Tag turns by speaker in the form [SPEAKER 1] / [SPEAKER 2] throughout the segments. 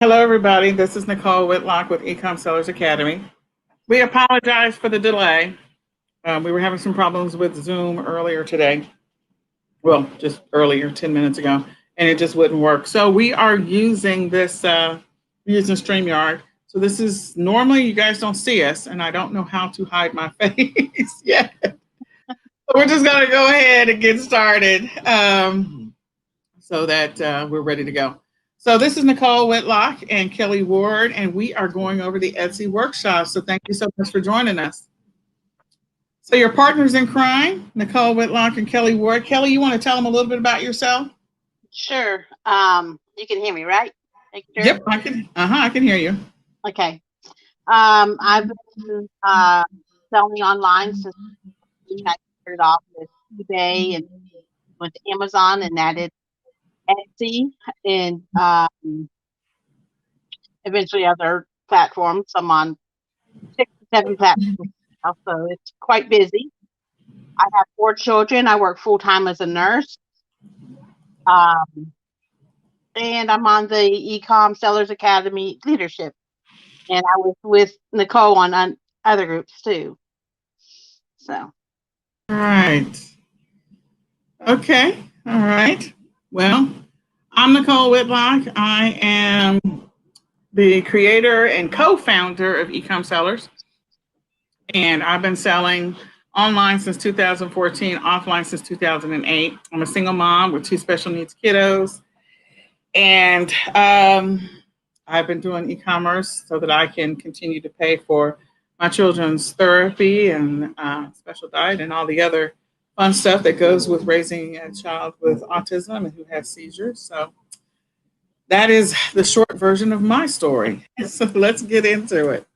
[SPEAKER 1] Hello, everybody. This is Nicole Whitlock with eCom Sellers Academy. We apologize for the delay. We were having some problems with Zoom earlier today. Well, just earlier, 10 minutes ago, and it just wouldn't work. So we are using this, using StreamYard. So this is normally you guys don't see us, and I don't know how to hide my face yet. So we're just going to go ahead and get started so that we're ready to go. So this is Nicole Whitlock and Kelly Ward, and we are going over the Etsy workshop. So thank you so much for joining us. So your partners in crime, Nicole Whitlock and Kelly Ward. Kelly, you want to tell them a little bit about yourself?
[SPEAKER 2] Sure. You can hear me, right?
[SPEAKER 1] Sure. Yep, I can. I can hear you.
[SPEAKER 2] Okay. I've been selling online since I started off with eBay and went to Amazon and added Etsy and eventually other platforms. I'm on 6 to 7 platforms now, so it's quite busy. I have 4 children. I work full time as a nurse. And I'm on the eCom Sellers Academy leadership. And I was with Nicole on other groups too. So.
[SPEAKER 1] All right. Okay. All right. Well, I'm Nicole Whitlock. I am the creator and co-founder of eCom Sellers. And I've been selling online since 2014, offline since 2008. I'm a single mom with 2 special needs kiddos. And I've been doing e-commerce so that I can continue to pay for my children's therapy and special diet and all the other fun stuff that goes with raising a child with autism and who has seizures. So that is the short version of my story. So let's get into it.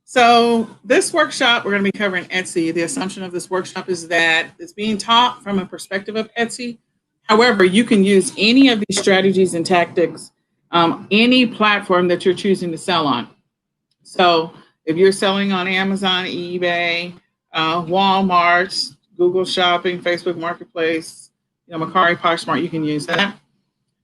[SPEAKER 1] So this workshop, we're going to be covering Etsy. The assumption of this workshop is that it's being taught from a perspective of Etsy. However, you can use any of these strategies and tactics, any platform that you're choosing to sell on. So if you're selling on Amazon, eBay, Walmart, Google Shopping, Facebook Marketplace, Mercari, Poshmark, you can use that.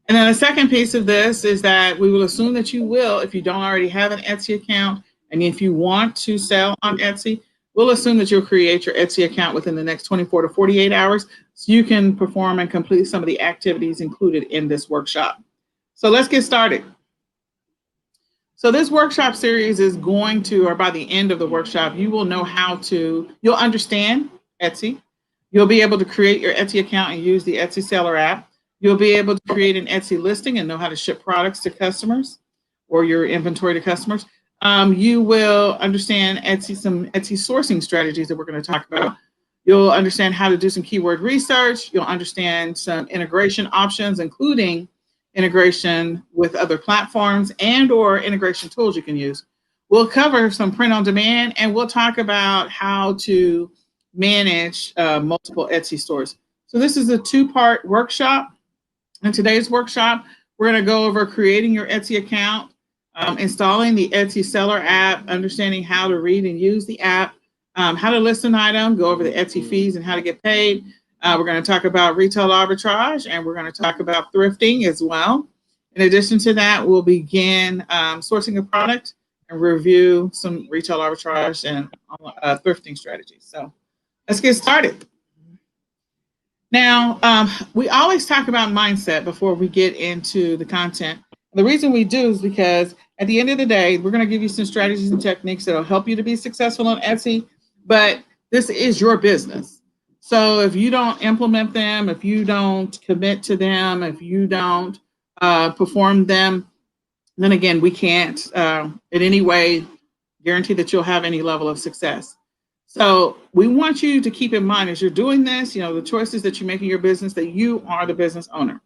[SPEAKER 1] And then the second piece of this is that we will assume that you will, if you don't already have an Etsy account, and if you want to sell on Etsy, we'll assume that you'll create your Etsy account within the next 24 to 48 hours so you can perform and complete some of the activities included in this workshop. So let's get started. So this workshop series is going to, or by the end of the workshop, you will know how to, you'll understand Etsy. You'll be able to create your Etsy account and use the Etsy Seller app. You'll be able to create an Etsy listing and know how to ship products to customers or your inventory to customers. You will understand some Etsy sourcing strategies that we're going to talk about. You'll understand how to do some keyword research. You'll understand some integration options, including integration with other platforms and or integration tools you can use. We'll cover some print on demand, and we'll talk about how to manage multiple Etsy stores. So this is a 2-part workshop. In today's workshop, we're going to go over creating your Etsy account, installing the Etsy Seller app, understanding how to read and use the app, how to list an item, go over the Etsy fees and how to get paid. We're going to talk about retail arbitrage, and we're going to talk about thrifting as well. In addition to that, we'll begin sourcing a product and review some retail arbitrage and thrifting strategies. So let's get started. Now, we always talk about mindset before we get into the content. The reason we do is because at the end of the day, we're going to give you some strategies and techniques that will help you to be successful on Etsy, but this is your business. So if you don't implement them, if you don't commit to them, if you don't perform them, then again, we can't in any way guarantee that you'll have any level of success. So we want you to keep in mind as you're doing this, the choices that you make in your business, that you are the business owner.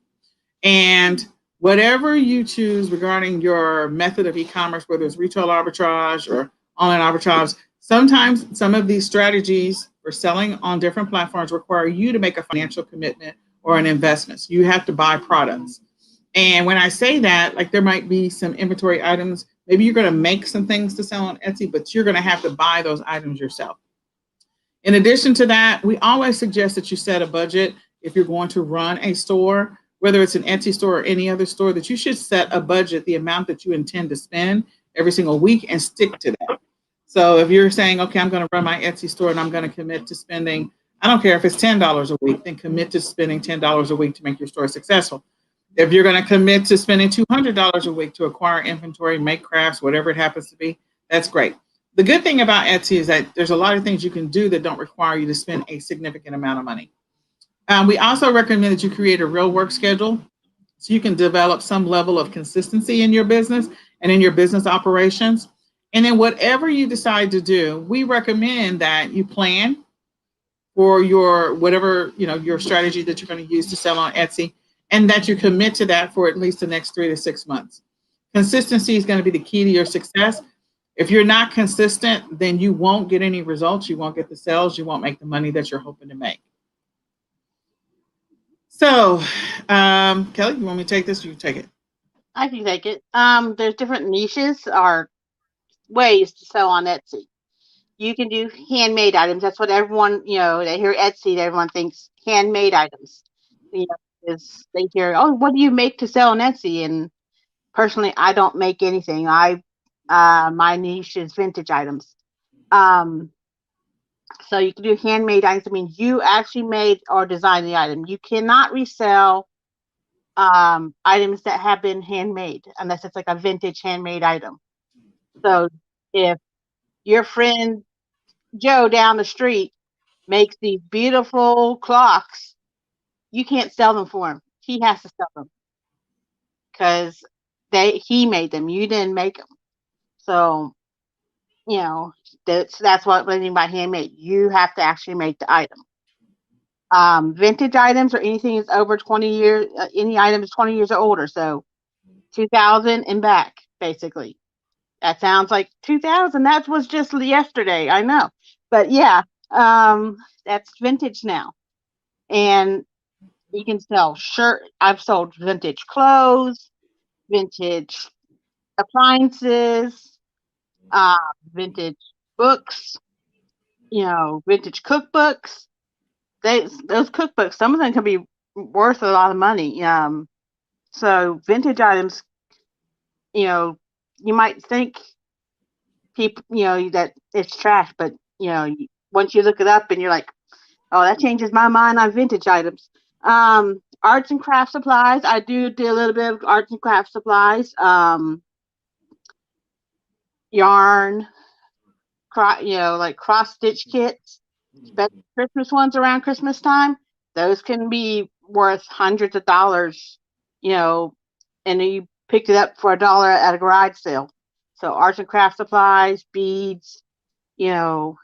[SPEAKER 1] And whatever you choose regarding your method of e-commerce, whether it's retail arbitrage or online arbitrage, sometimes some of these strategies for selling on different platforms require you to make a financial commitment or an investment. So you have to buy products. And when I say that, like there might be some inventory items, maybe you're going to make some things to sell on Etsy, but you're going to have to buy those items yourself. In addition to that, we always suggest that you set a budget if you're going to run a store. whether it's an Etsy store or any other store, that you should set a budget, the amount that you intend to spend every single week, and stick to that. So if you're saying, okay, I'm going to run my Etsy store and I'm going to commit to spending, I don't care if it's $10 a week, then commit to spending $10 a week to make your store successful. If you're going to commit to spending $200 a week to acquire inventory, make crafts, whatever it happens to be, that's great. The good thing about Etsy is that there's a lot of things you can do that don't require you to spend a significant amount of money. We also recommend that you create a real work schedule so you can develop some level of consistency in your business and in your business operations. And then whatever you decide to do, we recommend that you plan for your whatever, your strategy that you're going to use to sell on Etsy, and that you commit to that for at least the next 3 to 6 months. Consistency is going to be the key to your success. If you're not consistent, then you won't get any results. You won't get the sales. You won't make the money that you're hoping to make. So, Kelly, you want me to take this or you take it?
[SPEAKER 2] I can take it. There's different niches or ways to sell on Etsy. You can do handmade items. That's what everyone, they hear Etsy, everyone thinks handmade items. Is they hear, oh, what do you make to sell on Etsy? And personally, I don't make anything. My niche is vintage items. So you can do handmade items. I mean, you actually made or designed the item. You cannot resell items that have been handmade unless it's like a vintage handmade item. So if your friend Joe down the street makes these beautiful clocks, you can't sell them for him. He has to sell them because he made them. You didn't make them. So, that's what I mean by handmade. You have to actually make the item. Vintage items or anything is over 20 years. Any item is 20 years or older. So 2000 and back, basically. That sounds like 2000. That was just yesterday. I know. But yeah, that's vintage now. And you can sell I've sold vintage clothes, vintage appliances, vintage books, vintage cookbooks. Those cookbooks, some of them can be worth a lot of money. So vintage items, you might think people, that it's trash, but once you look it up and you're like, oh, that changes my mind on vintage items. Arts and craft supplies. I do a little bit of arts and craft supplies. Yarn, like cross stitch kits, especially Christmas ones around Christmas time. Those can be worth hundreds of dollars, and you picked it up for $1 at a garage sale. So arts and craft supplies, beads, that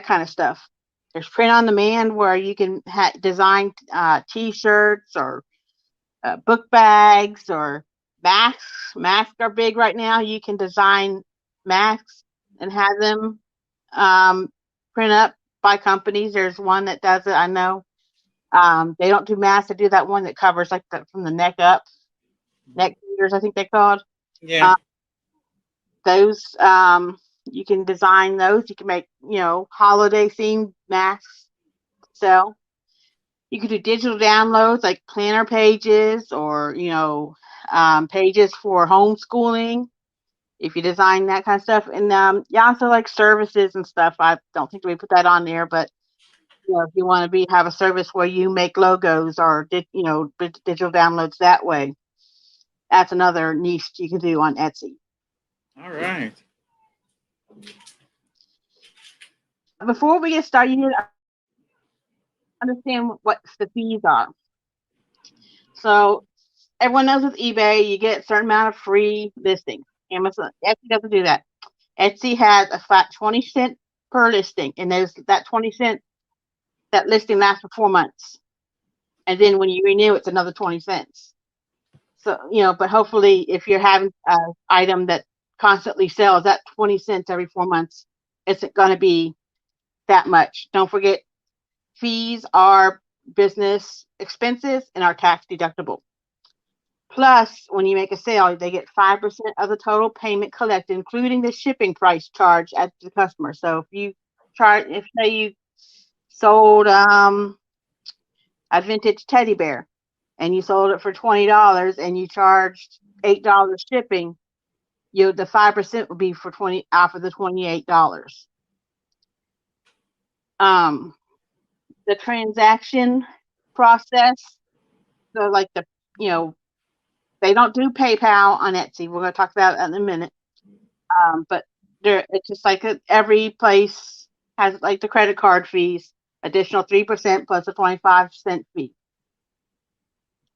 [SPEAKER 2] kind of stuff. There's print on demand where you can design T-shirts or book bags or masks. Masks are big right now. You can design masks and have them print up by companies. There's one that does it, I know. They don't do masks. They do that one that covers like from the neck up. Neck fingers, I think they're called.
[SPEAKER 1] Yeah.
[SPEAKER 2] Those you can design those. You can make holiday themed masks sell. You could do digital downloads like planner pages or pages for homeschooling if you design that kind of stuff. And you also like services and stuff. I don't think we put that on there, but if you want to have a service where you make logos or digital downloads that way, that's another niche you can do on Etsy.
[SPEAKER 1] All right.
[SPEAKER 2] Before we get started, you need to understand what the fees are. So everyone knows with eBay, you get a certain amount of free listings. Etsy doesn't do that. Etsy has a flat 20 cents per listing, and that 20 cents, that listing lasts for 4 months. And then when you renew, it's another 20 cents. So, but hopefully if you're having an item that constantly sells, that 20 cents every 4 months isn't going to be that much. Don't forget, fees are business expenses and are tax deductible. Plus, when you make a sale, they get 5% of the total payment collected, including the shipping price charged at the customer. So if say you sold a vintage teddy bear, and you sold it for $20 and you charged $8 shipping, the 5% would be for 20 off of the $28. The transaction process, so like they don't do PayPal on Etsy. We're going to talk about it in a minute. But it's just like every place has like the credit card fees, additional 3% plus a 25-cent fee.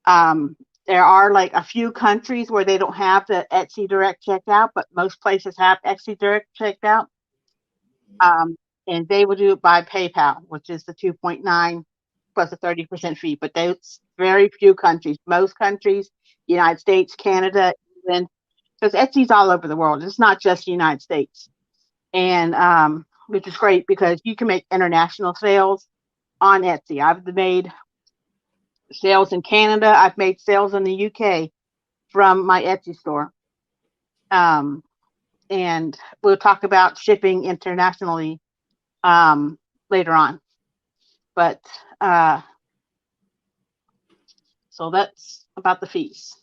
[SPEAKER 2] There are like a few countries where they don't have the Etsy direct checkout, but most places have Etsy direct checkout. And they will do it by PayPal, which is the 2.9 plus a 30% fee. But there's very few countries. Most countries, United States, Canada, England, because Etsy's all over the world. It's not just the United States. And which is great because you can make international sales on Etsy. I've made sales in Canada. I've made sales in the UK from my Etsy store. And we'll talk about shipping internationally later on. But so that's about the fees.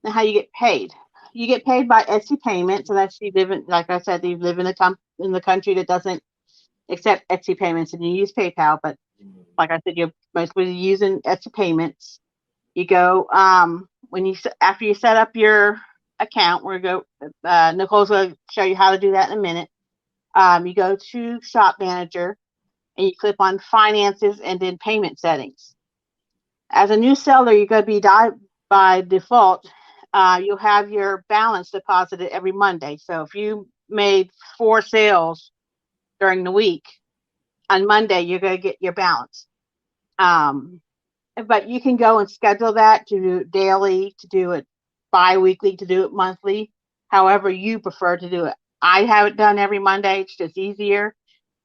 [SPEAKER 2] Now, how you get paid? You get paid by Etsy payments, unless you live in, like I said, you live in the country that doesn't accept Etsy payments, and you use PayPal. But like I said, you're mostly using Etsy payments. You go after you set up your account. Nicole's going to show you how to do that in a minute. You go to Shop Manager and you click on Finances and then Payment Settings. As a new seller, you're going to be by default. You'll have your balance deposited every Monday. So if you made 4 sales during the week, on Monday you're going to get your balance. But you can go and schedule that to do it daily, to do it bi-weekly, to do it monthly, however you prefer to do it. I have it done every Monday. It's just easier,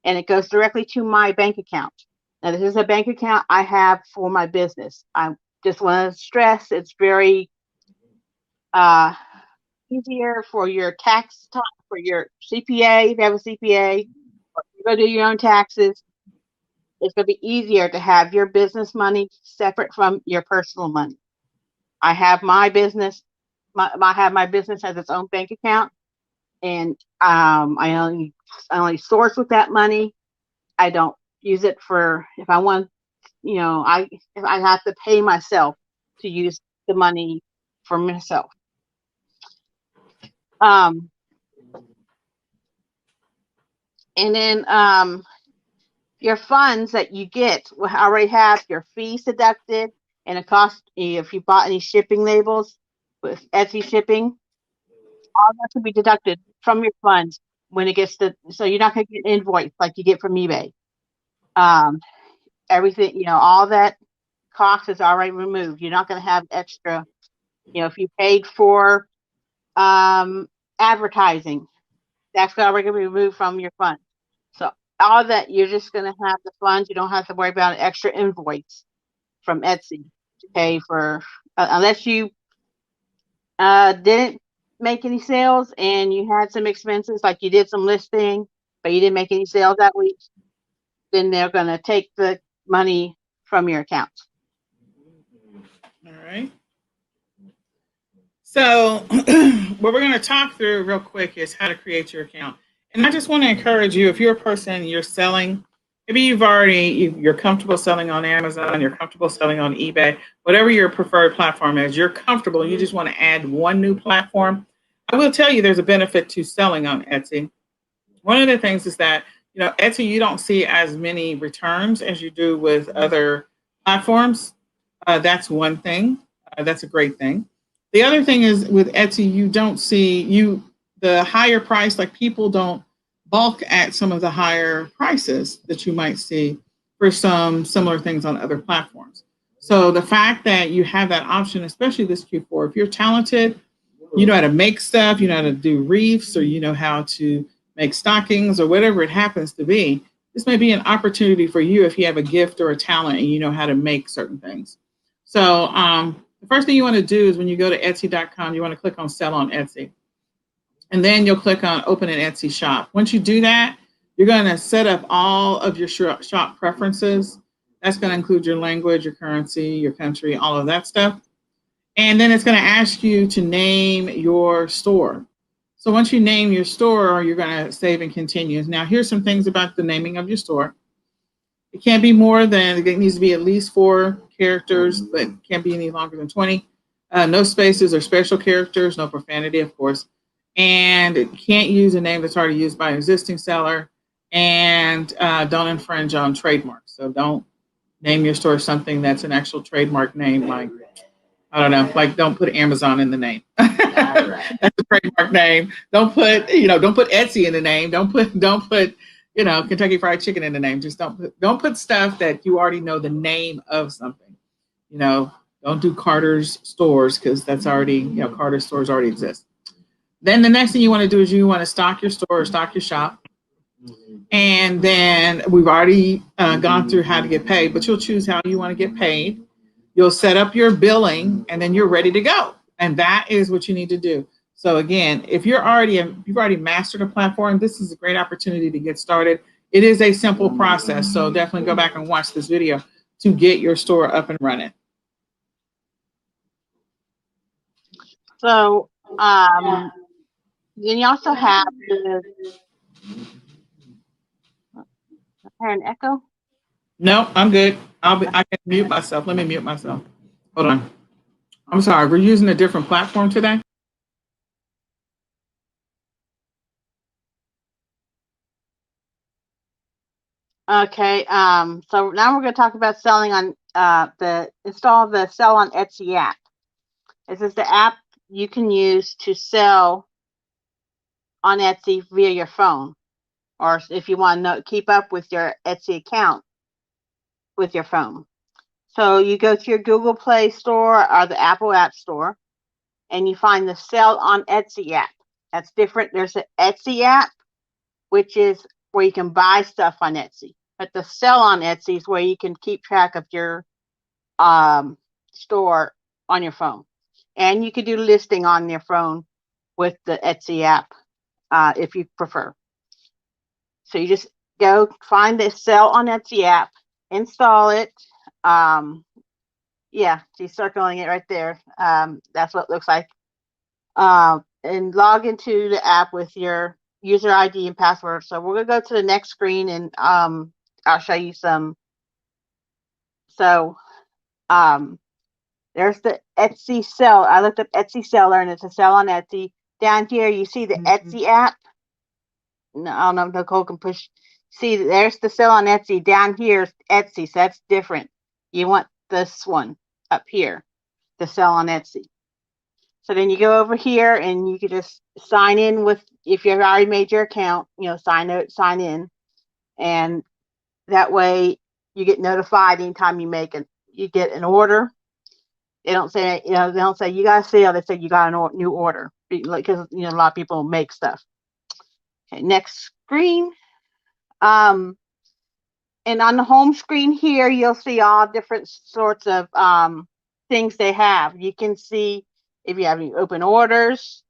[SPEAKER 2] and it goes directly to my bank account. Now, this is a bank account I have for my business. I just want to stress it's very easier for your tax time, for your CPA. If you have a CPA, or you go do your own taxes, it's going to be easier to have your business money separate from your personal money. I have my business. My business has its own bank account, and I only source with that money. I don't use it for if I want. If I have to pay myself to use the money for myself. And then your funds that you get will already have your fees deducted and a cost. If you bought any shipping labels with Etsy shipping, all that can be deducted from your funds when it gets so you're not going to get an invoice like you get from eBay. Everything, all that cost is already removed. You're not going to have extra. If you paid for advertising, that's already going to be removed from your funds. So all that, you're just going to have the funds. You don't have to worry about an extra invoice from Etsy to pay for, unless you didn't make any sales and you had some expenses, like you did some listing, but you didn't make any sales that week, then they're going to take the money from your account.
[SPEAKER 1] All right. So what we're going to talk through real quick is how to create your account. And I just want to encourage you, if you're a person, you're selling, maybe you're comfortable selling on Amazon, you're comfortable selling on eBay, whatever your preferred platform is, you're comfortable, you just want to add one new platform. I will tell you there's a benefit to selling on Etsy. One of the things is that, Etsy, you don't see as many returns as you do with other platforms. That's one thing. That's a great thing. The other thing is with Etsy, you don't see the higher price, like people don't balk at some of the higher prices that you might see for some similar things on other platforms. So the fact that you have that option, especially this Q4, if you're talented, you know how to make stuff, you know how to do wreaths, or you know how to make stockings or whatever it happens to be, this may be an opportunity for you if you have a gift or a talent and you know how to make certain things. So the first thing you want to do is when you go to Etsy.com, you want to click on Sell on Etsy. And then you'll click on Open an Etsy Shop. Once you do that, you're going to set up all of your shop preferences. That's going to include your language, your currency, your country, all of that stuff. And then it's going to ask you to name your store. So once you name your store, you're going to save and continue. Now, here's some things about the naming of your store. It can't be more than, it needs to be at least 4 characters, but can't be any longer than 20. No spaces or special characters, no profanity, of course. And it can't use a name that's already used by an existing seller. And don't infringe on trademarks. So don't name your store something that's an actual trademark name, like, I don't know, like don't put Amazon in the name. Right. That's a trademark name. Don't put Etsy in the name. Don't put Kentucky Fried Chicken in the name. Just don't put stuff that you already know the name of something. Don't do Carter's stores, because that's already, Carter's stores already exist. Then the next thing you want to do is you want to stock your store or stock your shop. And then we've already gone through how to get paid, but you'll choose how you want to get paid. You'll set up your billing, and then you're ready to go. And that is what you need to do. So again, if you've already mastered a platform, this is a great opportunity to get started. It is a simple process. So definitely go back and watch this video to get your store up and running.
[SPEAKER 2] So then you also have an echo?
[SPEAKER 1] No, I'm good. I can mute myself. Let me mute myself. Hold on. I'm sorry. We're using a different platform today.
[SPEAKER 2] Okay. So now we're going to talk about selling on install the Sell on Etsy app. This is the app you can use to sell on Etsy via your phone, or if you want to keep up with your Etsy account with your phone. So you go to your Google Play Store or the Apple App Store, and you find the Sell on Etsy app. That's different. There's an Etsy app, which is where you can buy stuff on Etsy. But the Sell on Etsy is where you can keep track of your store on your phone. And you can do listing on your phone with the Etsy app if you prefer. So you just go find the Sell on Etsy app, install it. Yeah, she's circling it right there. That's what it looks like. And log into the app with your user ID and password. So we're gonna go to the next screen, and I'll show you some. So there's the Etsy sell. I looked up Etsy seller, and it's a sell on Etsy. Down here, you see the Etsy app. No, I don't know if Nicole can push. See, there's the sell on Etsy. Down here is Etsy, so that's different. You want this one up here, the sell on Etsy. So then you go over here, and you can just sign in with, if you've already made your account, sign in, and that way you get notified anytime you get an order. They don't say, they don't say you got a sale. They say you got a new order, because a lot of people make stuff. Okay, next screen. And on the home screen here, you'll see all different sorts of things they have. You can see if you have any open orders,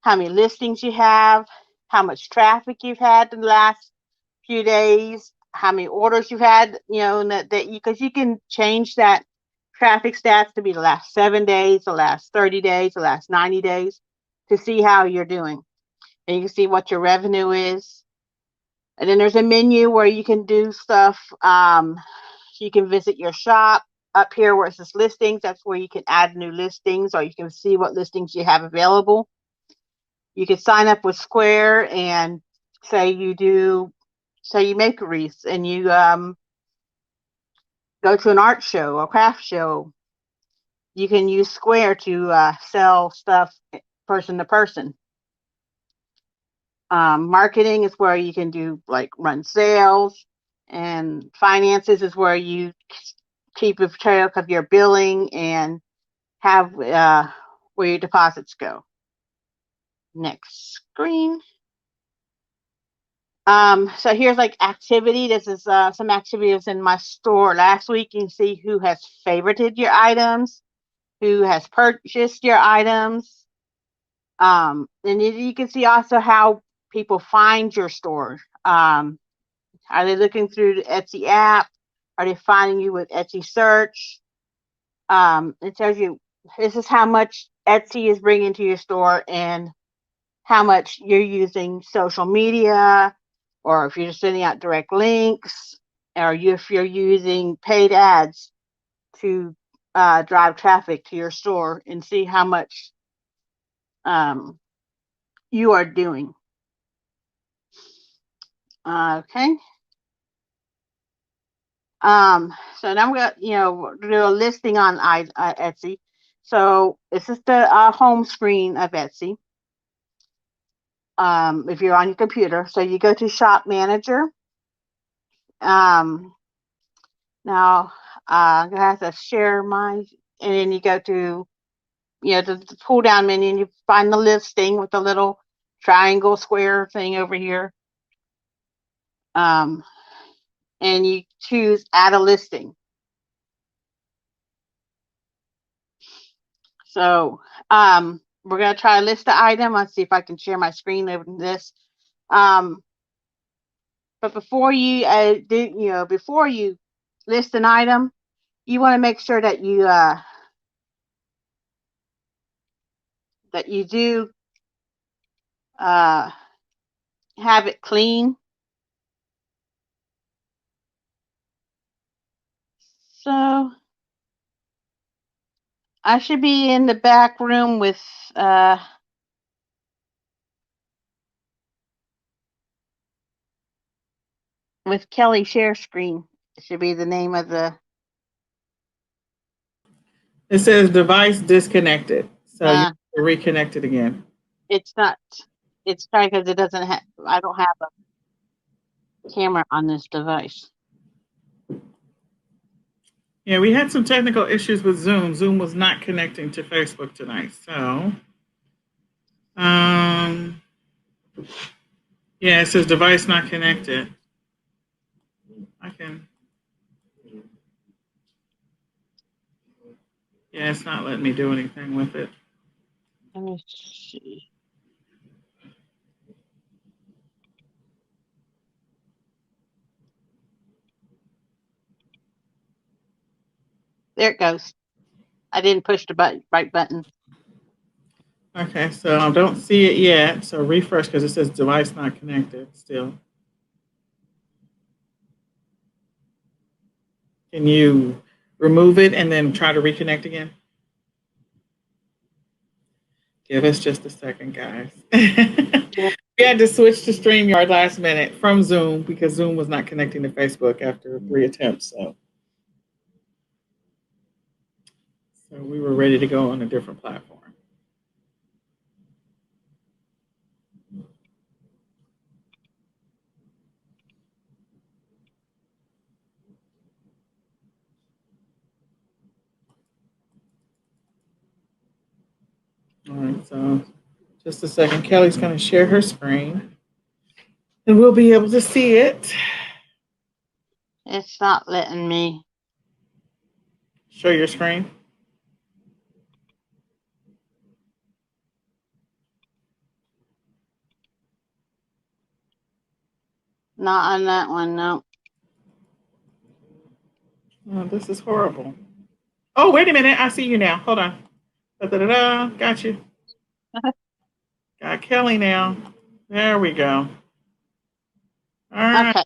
[SPEAKER 2] how many listings you have, how much traffic you've had in the last few days, how many orders you've had, because you can change that traffic stats to be the last 7 days, the last 30 days, the last 90 days, to see how you're doing. And you can see what your revenue is. And then there's a menu where you can do stuff. You can visit your shop. Up here where it says listings, that's where you can add new listings, or you can see what listings you have available. You can sign up with Square and say you make wreaths, and you go to an art show or craft show. You can use Square to sell stuff person to person. Marketing is where you can do run sales, and finances is where you keep a track of your billing and have where your deposits go. Next screen. So here's activity. This is some activities in my store last week. You can see who has favorited your items, who has purchased your items. And you can see also how people find your store. Are they looking through the Etsy app? Are they finding you with Etsy search? It tells you this is how much Etsy is bringing to your store and how much you're using social media, or if you're just sending out direct links, or if you're using paid ads to drive traffic to your store, and see how much you are doing. Okay. So now we're gonna, do a listing on Etsy. So this is the home screen of Etsy. If you're on your computer, so you go to Shop Manager. Now I'm gonna have to share my, and then you go to, the pull down menu, and you find the listing with the little triangle square thing over here. And you choose Add a Listing. So we're gonna try to list the item. Let's see if I can share my screen over this. But before you before you list an item, you want to make sure that you do have it clean. So I should be in the back room with Kelly share screen. It should be the name of the.
[SPEAKER 1] It says device disconnected. So you have to reconnect it again.
[SPEAKER 2] It's not. It's probably because it doesn't have. I don't have a camera on this device.
[SPEAKER 1] Yeah, we had some technical issues with Zoom. Zoom was not connecting to Facebook tonight. So, yeah, it says device not connected. Yeah, it's not letting me do anything with it.
[SPEAKER 2] Let me see. There it goes. I didn't push the right button.
[SPEAKER 1] Okay, so I don't see it yet. So refresh because it says device not connected still. Can you remove it and then try to reconnect again? Give us just a second, guys. We had to switch to StreamYard last minute from Zoom because Zoom was not connecting to Facebook after 3 attempts. So we were ready to go on a different platform. All right, so just a second. Kelly's going to share her screen and we'll be able to see it.
[SPEAKER 2] It's not letting me.
[SPEAKER 1] Show your screen.
[SPEAKER 2] Not on that one, no.
[SPEAKER 1] Oh, this is horrible. Oh, wait a minute. I see you now. Hold on. Da-da-da-da. Got you. Got Kelly now. There we go. All right.
[SPEAKER 2] Okay.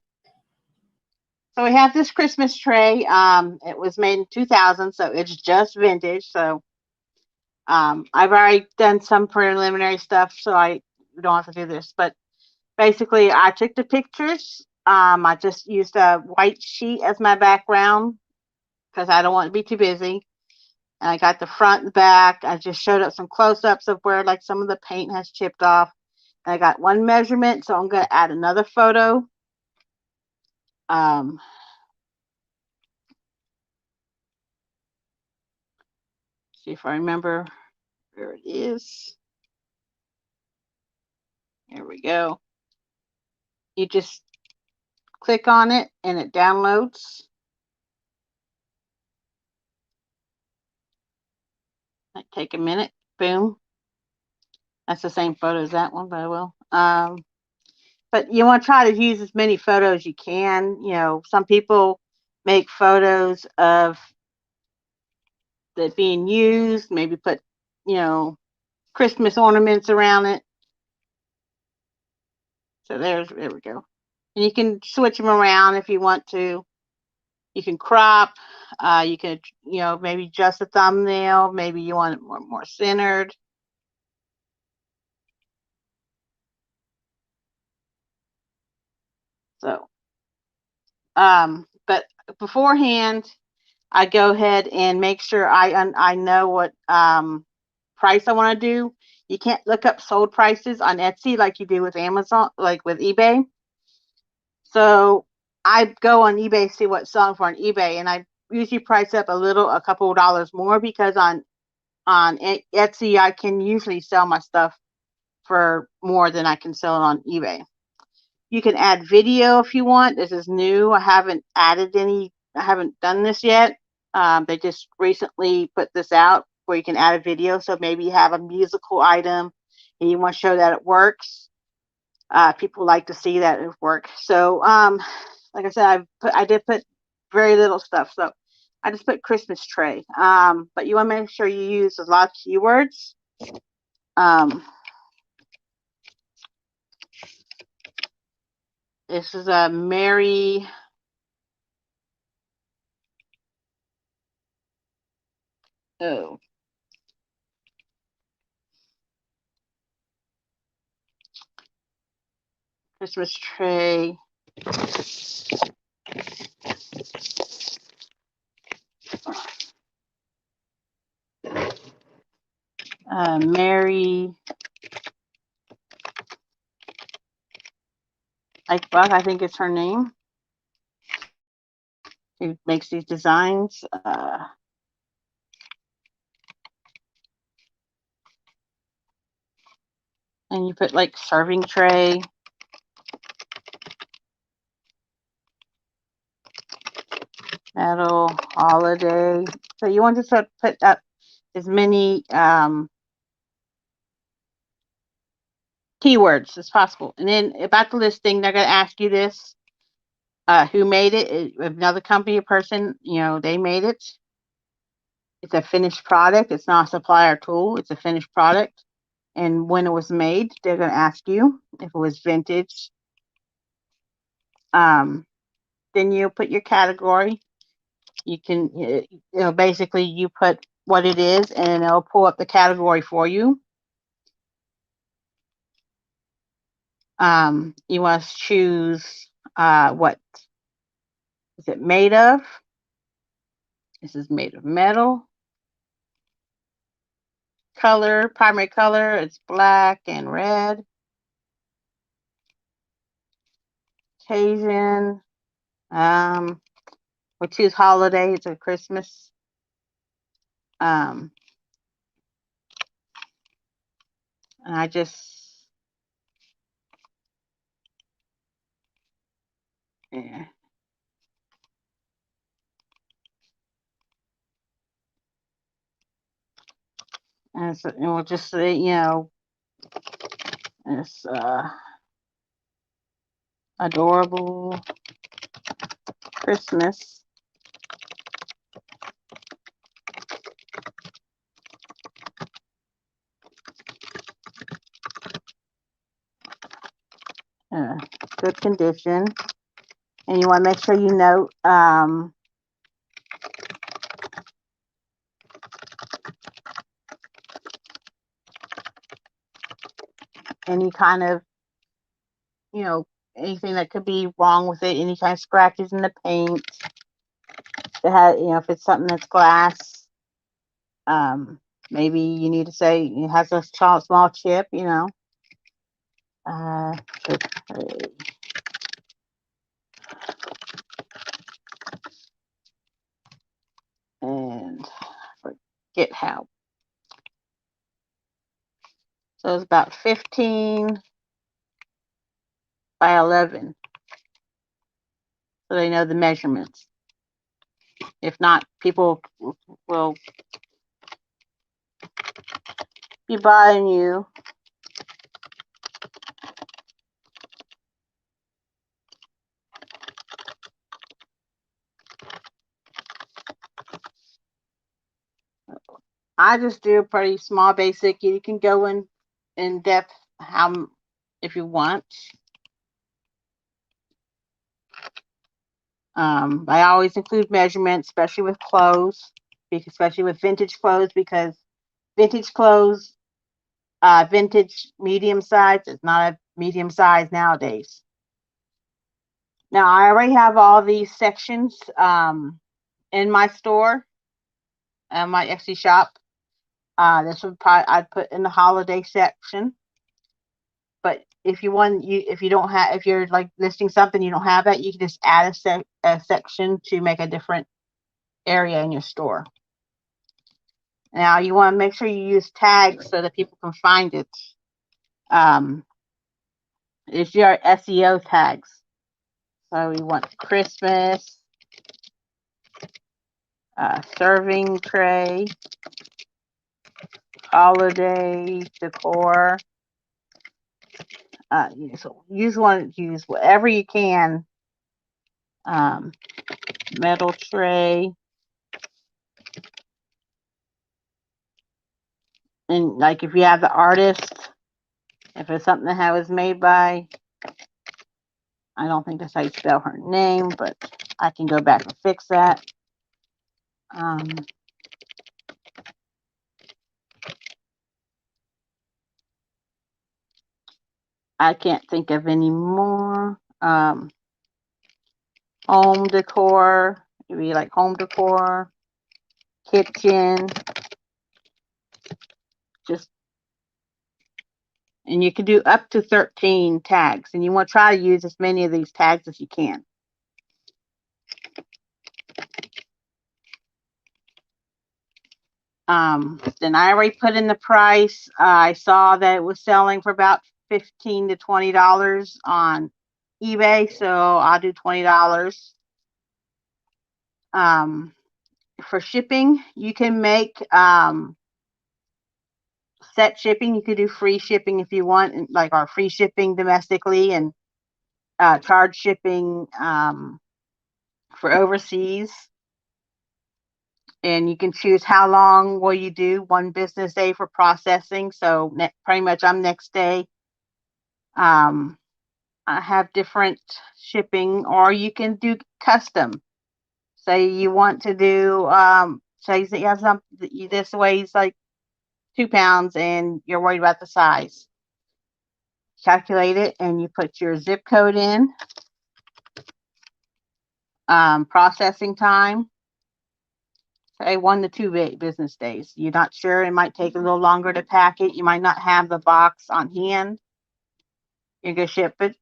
[SPEAKER 2] So we have this Christmas tray. It was made in 2000, so it's just vintage. So I've already done some preliminary stuff, so I don't have to do this. But basically, I took the pictures. I just used a white sheet as my background because I don't want to be too busy. And I got the front and back. I just showed up some close-ups of where like some of the paint has chipped off. And I got one measurement, so I'm going to add another photo. See if I remember where it is. Here we go. You just click on it and it downloads. Might take a minute. Boom. That's the same photo as that one, but I will. But you want to try to use as many photos as you can. Some people make photos of it being used, maybe put, Christmas ornaments around it. So there we go. And you can switch them around if you want to. You can crop. You can, maybe adjust the thumbnail. Maybe you want it more centered. So, but beforehand, I go ahead and make sure I know what price I want to do. You can't look up sold prices on Etsy like you do with Amazon, like with eBay. So I go on eBay, see what's selling for on eBay, and I usually price up a couple of dollars more, because on Etsy I can usually sell my stuff for more than I can sell it on eBay. You can add video if you want. This is new. I haven't done this yet. They just recently put this out where you can add a video. So maybe you have a musical item and you want to show that it works. People like to see that it works. So, like I said, I did put very little stuff. So I just put Christmas tray. But you want to make sure you use a lot of keywords. This is a Merry Christmas tray. Mary Buck, I think it's her name. She makes these designs. And you put like serving tray. Metal holiday. So you want to put up as many keywords as possible. And then about the listing, they're going to ask you this. Who made it? Another company or person, they made it. It's a finished product. It's not a supplier tool. It's a finished product. And when it was made, they're going to ask you if it was vintage. Then you put your category. You can, basically you put what it is and it'll pull up the category for you. You want to choose what is it made of? This is made of metal. Color, primary color, it's black and red. Occasion, we'll choose holiday. It's a Christmas. And I just, yeah. And we'll just say, it's adorable Christmas. Good condition. And you want to make sure you note any kind of, anything that could be wrong with it, any kind of scratches in the paint. If it's something that's glass, maybe you need to say it has a small chip, and forget how. So it's about 15 by 11. So they know the measurements. If not, people will be buying you. I just do a pretty small basic. You can go in depth if you want. I always include measurements, especially with clothes, especially with vintage clothes, because vintage clothes, vintage medium size is not a medium size nowadays. Now I already have all these sections in my store and my Etsy shop. This would probably I'd put in the holiday section. But if you don't have, if you're like listing something you don't have that, you can just add a section to make a different area in your store. Now you want to make sure you use tags so that people can find it. It's your SEO tags. So we want Christmas, serving tray, holiday decor. So you just want to use whatever you can. Metal tray. And like if you have the artist, if it's something that was made by, I don't think that's how you spell her name, but I can go back and fix that. I can't think of any more. Home decor, maybe like home decor, kitchen, and you can do up to 13 tags, and you want to try to use as many of these tags as you can. Then I already put in the price. I saw that it was selling for about $15 to $20 on eBay, so I'll do $20. For shipping, you can make set shipping. You could do free shipping if you want, like our free shipping domestically, and charge shipping for overseas. And you can choose how long will you do, 1 business day for processing. So pretty much I'm next day. I have different shipping, or you can do custom. Say you want to do, say you have something this weighs like 2 pounds and you're worried about the size. Calculate it and you put your zip code in. Processing time, say 1 to 2 business days. You're not sure, it might take a little longer to pack it. You might not have the box on hand. You're going to ship it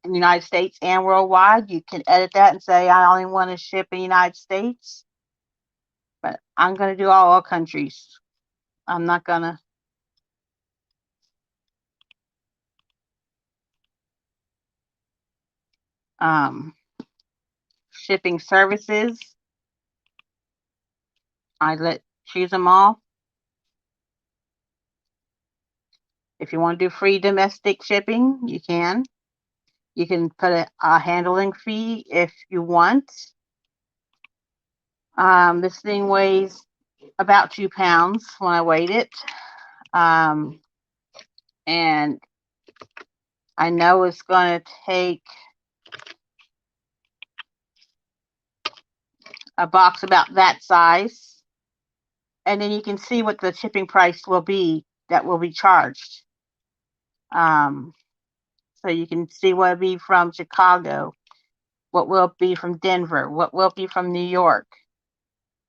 [SPEAKER 2] in the United States and worldwide. You can edit that and say, I only want to ship in the United States. But I'm going to do all countries. I'm not going to. Shipping services, I choose them all. If you want to do free domestic shipping, you can. You can put a handling fee if you want. This thing weighs about 2 pounds when I weighed it. And I know it's going to take a box about that size. And then you can see what the shipping price will be that will be charged. So you can see what it'll be from Chicago, what will it be from Denver, what will it be from New York.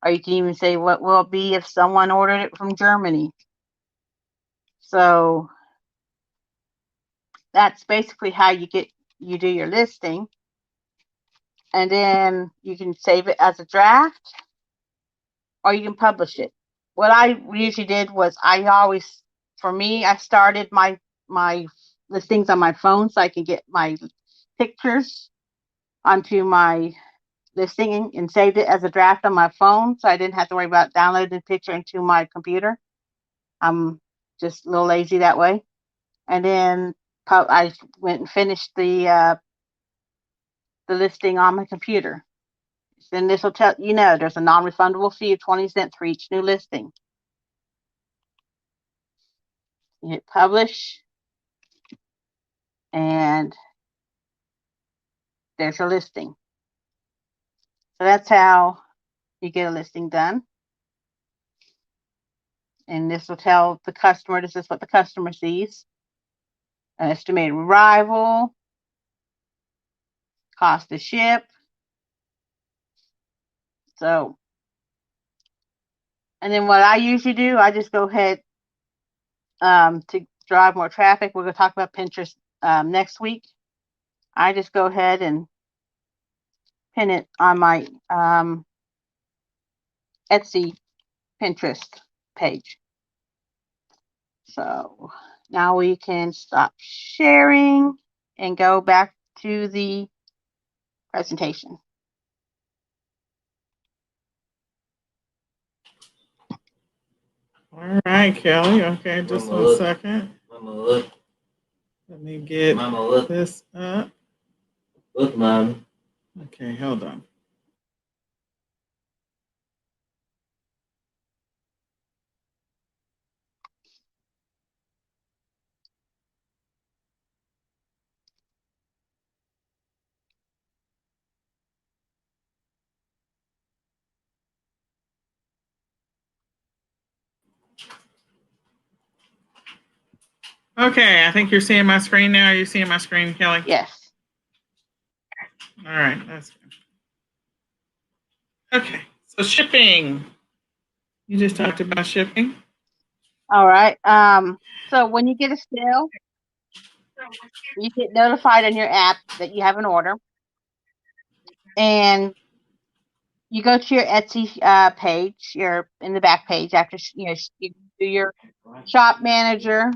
[SPEAKER 2] Or you can even say what will it be if someone ordered it from Germany. So that's basically how you do your listing. And then you can save it as a draft or you can publish it. What I usually did was I started my listings on my phone so I can get my pictures onto my listing and saved it as a draft on my phone, so I didn't have to worry about downloading the picture into my computer. I'm just a little lazy that way. And then I went and finished the listing on my computer. Then this will tell there's a non-refundable fee of 20 cents for each new listing. You hit publish, and there's your listing. So that's how you get a listing done. And this will tell the customer, this is what the customer sees. An estimated arrival, cost to ship. So, and then what I usually do, I just go ahead to drive more traffic. We're going to talk about Pinterest next week. I just go ahead and pin it on my Etsy Pinterest page. So now we can stop sharing and go back to the presentation.
[SPEAKER 1] All right, Kelly. Okay, just one second. Let me get this up.
[SPEAKER 3] Look, Mom.
[SPEAKER 1] Okay, hold on. Okay, I think you're seeing my screen now. Are you seeing my screen, Kelly?
[SPEAKER 2] Yes.
[SPEAKER 1] All right, that's good. Okay, so shipping. You just talked about shipping.
[SPEAKER 2] All right. So when you get a sale, you get notified on your app that you have an order, and you go to your Etsy page. You're in the back page after you do your shop manager,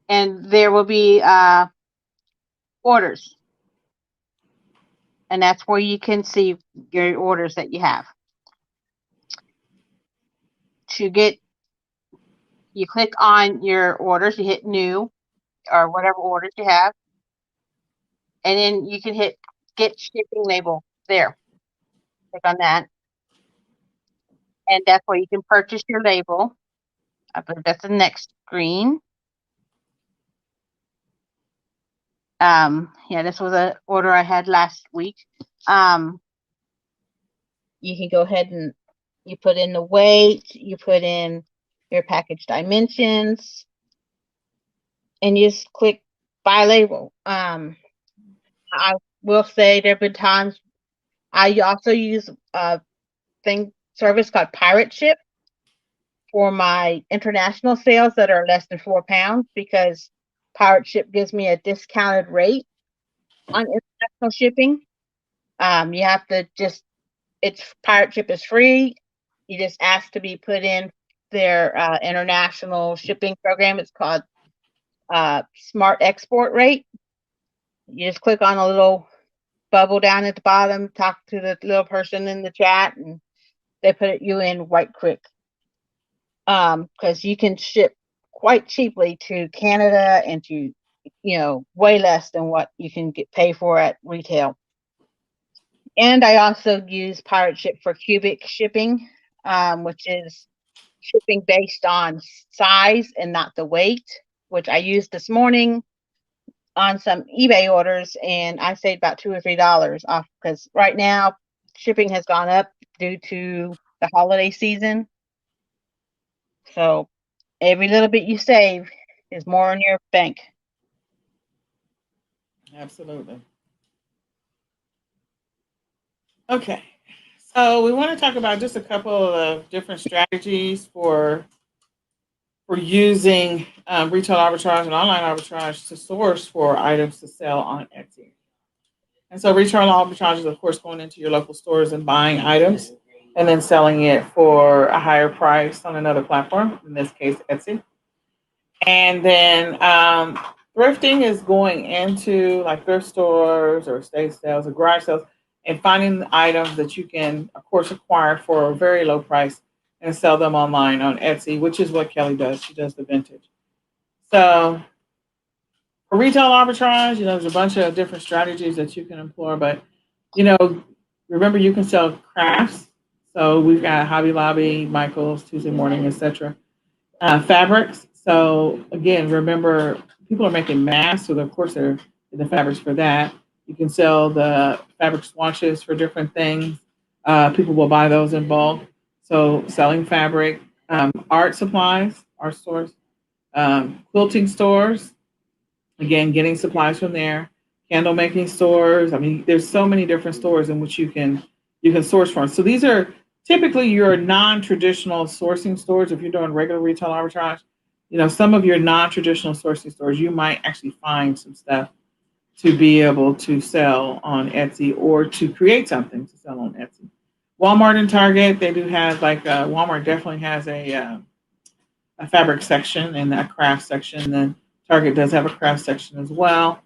[SPEAKER 2] and there will be orders, and that's where you can see your orders that you have. You click on your orders, you hit new or whatever orders you have, and then you can hit get shipping label there. Click on that, and that's where you can purchase your label. I believe that's the next screen. Yeah, this was an order I had last week. You can go ahead and you put in the weight, you put in your package dimensions, and you just click buy label. I will say there have been times I also use a service called Pirate Ship for my international sales that are less than £4 because Pirate Ship gives me a discounted rate on international shipping. You have to Pirate Ship is free. You just ask to be put in their international shipping program. It's called Smart Export Rate. You just click on a little bubble down at the bottom, talk to the little person in the chat, and they put you in right quick. Because you can ship quite cheaply to Canada and to, way less than what you can pay for at retail. And I also use Pirate Ship for cubic shipping, which is shipping based on size and not the weight, which I used this morning on some eBay orders, and I saved about $2 or $3 off because right now shipping has gone up due to the holiday season. So every little bit you save is more in your bank.
[SPEAKER 1] Absolutely. Okay, so we want to talk about just a couple of different strategies for using retail arbitrage and online arbitrage to source for items to sell on Etsy. And so retail arbitrage is, of course, going into your local stores and buying items and then selling it for a higher price on another platform, in this case, Etsy. And then thrifting is going into like thrift stores or estate sales or garage sales and finding items that you can, of course, acquire for a very low price and sell them online on Etsy, which is what Kelly does. She does the vintage. So for retail arbitrage, there's a bunch of different strategies that you can employ, but, remember you can sell crafts. So we've got Hobby Lobby, Michael's, Tuesday Morning, etc. Fabrics. So again, remember people are making masks, so of course they're in the fabrics for that. You can sell the fabric swatches for different things. People will buy those in bulk. So selling fabric, art supplies, art stores, quilting stores. Again, getting supplies from there. Candle making stores. I mean, there's so many different stores in which you can source from. So these are typically your non-traditional sourcing stores. If you're doing regular retail arbitrage, some of your non-traditional sourcing stores, you might actually find some stuff to be able to sell on Etsy or to create something to sell on Etsy. Walmart and Target, they do have like Walmart definitely has a fabric section and a craft section. Then Target does have a craft section as well.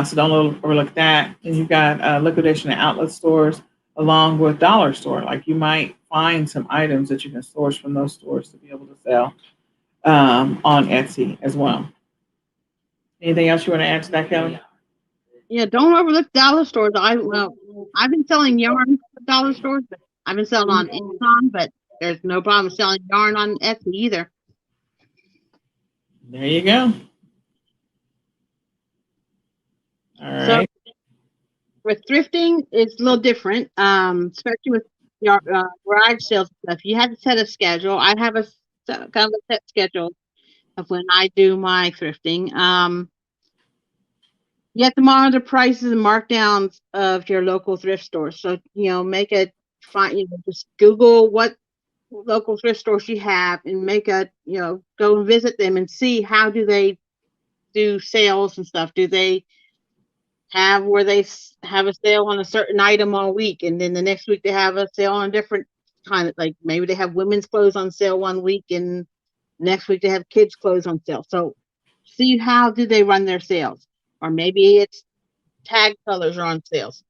[SPEAKER 1] So don't overlook that. And you've got liquidation and outlet stores along with dollar store. Like you might find some items that you can source from those stores to be able to sell on Etsy as well. Anything else you want to add to that, Kelly?
[SPEAKER 2] Yeah, don't overlook dollar stores. I've been selling yarn at dollar stores, but I've been selling on eCom, but there's no problem selling yarn on Etsy either.
[SPEAKER 1] There you go. All right.
[SPEAKER 2] So with thrifting, it's a little different, especially with your garage sales stuff. You have to set a schedule. I have kind of a set schedule of when I do my thrifting. You have to monitor prices and markdowns of your local thrift stores. So, make a just Google what local thrift stores you have and go and visit them and see how do they do sales and stuff. Do they have where they have a sale on a certain item all week, and then the next week they have a sale on a different kind of, like maybe they have women's clothes on sale one week and next week they have kids clothes on sale. So see how do they run their sales, or maybe it's tag colors are on sales.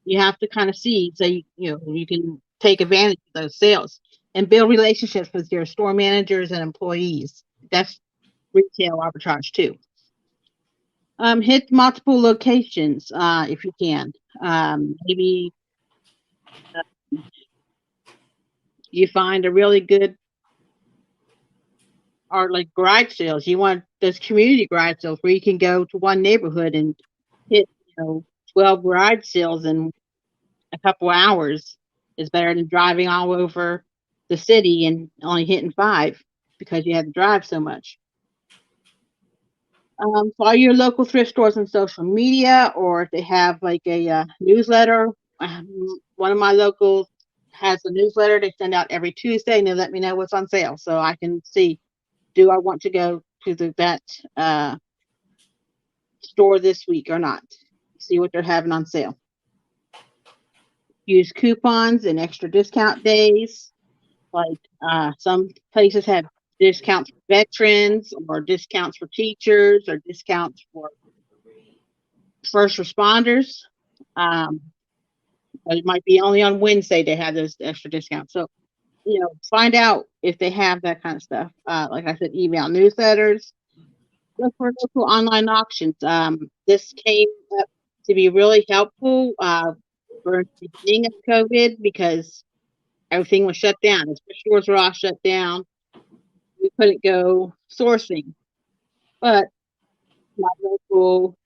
[SPEAKER 2] You have to kind of see so you can take advantage of those sales and build relationships with your store managers and employees. That's retail arbitrage too. Hit multiple locations if you can. Maybe you find a really good or like garage sales. You want those community garage sales where you can go to one neighborhood and hit 12 garage sales in a couple hours is better than driving all over the city and only hitting 5 because you had to drive so much. Follow your local thrift stores on social media, or if they have like a newsletter. One of my locals has a newsletter they send out every Tuesday, and they let me know what's on sale, so I can see, do I want to go to that store this week or not? See what they're having on sale. Use coupons and extra discount days. Like some places have discounts for veterans or discounts for teachers or discounts for first responders. But it might be only on Wednesday they have those extra discounts. So, find out if they have that kind of stuff. Like I said, email newsletters. Look for local online auctions. This came up to be really helpful for the beginning of COVID because everything was shut down. The stores were all shut down. We couldn't go sourcing. But my local,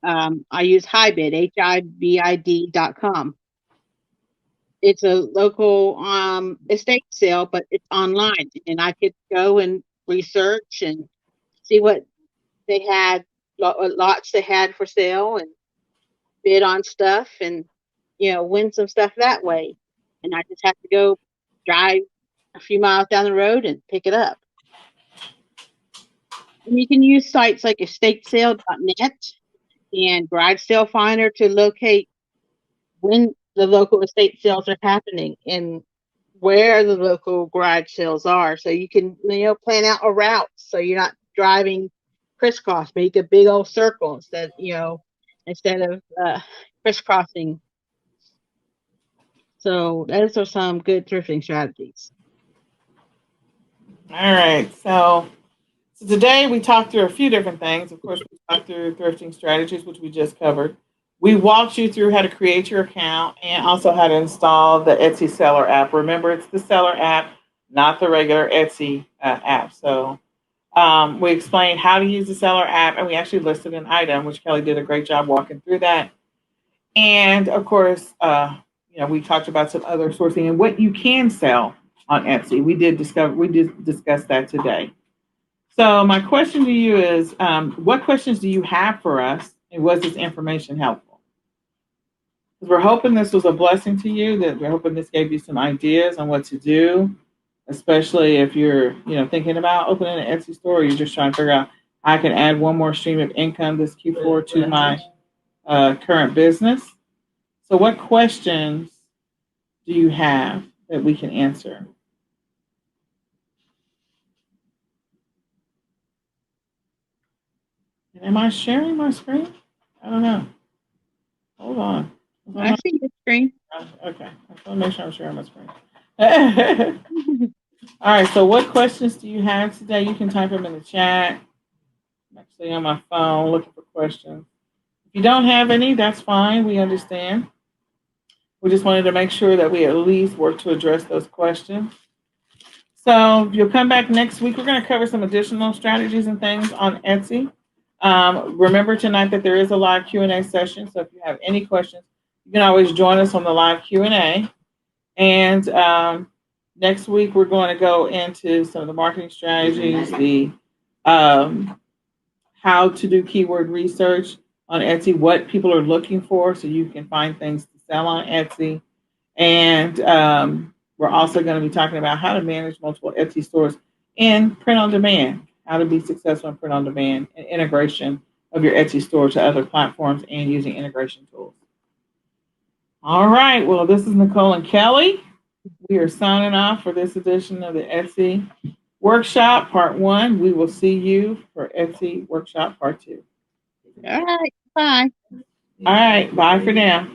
[SPEAKER 2] I use Hibid, HIBID.com. It's a local estate sale, but it's online. And I could go and research and see what they had, what lots they had for sale and bid on stuff and, win some stuff that way. And I just have to go drive a few miles down the road and pick it up. And you can use sites like estatesale.net and Garage Sale Finder to locate when the local estate sales are happening and where the local garage sales are. So you can, plan out a route so you're not driving crisscross. Make a big old circle instead of crisscrossing. So those are some good thrifting strategies.
[SPEAKER 1] All right. So today we talked through a few different things. Of course, we talked through thrifting strategies, which we just covered. We walked you through how to create your account and also how to install the Etsy seller app. Remember, it's the seller app, not the regular Etsy app. So We explained how to use the seller app, and we actually listed an item, which Kelly did a great job walking through that. And of course, we talked about some other sourcing and what you can sell on Etsy. We did discuss that today. So my question to you is, what questions do you have for us, and was this information helpful? Because we're hoping this was a blessing to you, that we're hoping this gave you some ideas on what to do, especially if you're, thinking about opening an Etsy store, or you're just trying to figure out how I can add one more stream of income this Q4 to my current business. So what questions do you have that we can answer? And am I sharing my screen? I don't know. Hold on.
[SPEAKER 2] I see your screen.
[SPEAKER 1] Okay. I want to make sure I'm sharing my screen. All right. So what questions do you have today? You can type them in the chat. I'm actually on my phone looking for questions. If you don't have any, that's fine. We understand. We just wanted to make sure that we at least work to address those questions. So you'll come back next week. We're going to cover some additional strategies and things on Etsy. Remember tonight that there is a live Q&A session. So if you have any questions, you can always join us on the live Q&A. And next week, we're going to go into some of the marketing strategies, the how to do keyword research on Etsy, what people are looking for so you can find things to sell on Etsy. And we're also going to be talking about how to manage multiple Etsy stores in print on demand, how to be successful in print on demand, and integration of your Etsy store to other platforms and using integration tools. All right. Well, this is Nicole and Kelly. We are signing off for this edition of the Etsy Workshop Part 1. We will see you for Etsy Workshop Part 2.
[SPEAKER 2] All right. Bye.
[SPEAKER 1] All right. Bye for now.